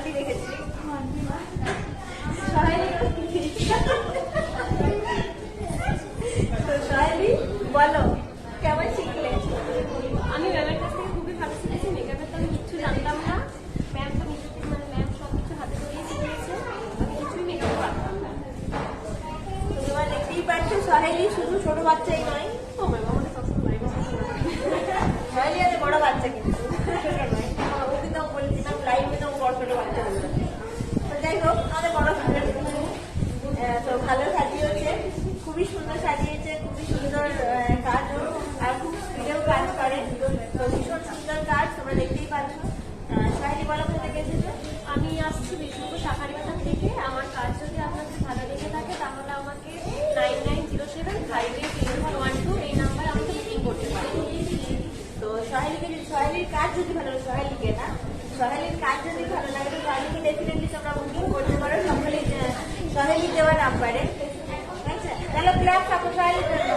মান্ডি রেখেছি। তো সোহেলি বলো কেমন শিখলে? আমি ম্যামের কাছ থেকে খুবই ভালো শিখেছি। মেকআপের তো আমি কিচ্ছু জানতাম না। ম্যাম তো নিজে থেকে ম্যাম সব কিছু হাতে ধরিয়ে শিখিয়েছে। আমি কিছুই মেকআপ পারতাম না। তো তোমার দেখতেই পাচ্ছো সোহেলি শুধু ছোট বাচ্চাই নয়, ও ম্যাম আমাকে সবসময় লাইভ সোহেলি আছে বড় বাচ্চা, কিন্তু ছোট নয়। ও কিন্তু বলেছিলাম লাইভে তো বড় ছোট বাচ্চা বলবে। তো যাই হোক, আমাদের বড় তো ভালো সাজিয়েছে, খুবই সুন্দর সাজিয়েছে, খুবই সুন্দর কাজ, আর খুব স্পিডেও কাজ করে। তো ভীষণ সুন্দর কাজ, তোমরা দেখতেই পাচ্ছ। সোহেলি বলো কোথা থেকে এসেছো? আমি আসছি বিষ্ণুপুর শাখারিবাজার থেকে। আমার কাজ যদি আপনাদের ভালো লেগে থাকে তাহলে আমাকে 9907588112 এই নাম্বারে আমাকে বুকিং করতে পারেন। তো সোহেলির কাজ যদি ভালো লাগে, সোহেলিকে না, সোহেলির কাজ যদি ভালো লাগে তো সোহেলিকে ডেফিনেটলি তোমরা বুকিং করতে পারো সকলেই সোহেলি দেওয়া নাম্বারে। আচ্ছা, তাহলে ক্লাস থাকো সোহেলির জন্য।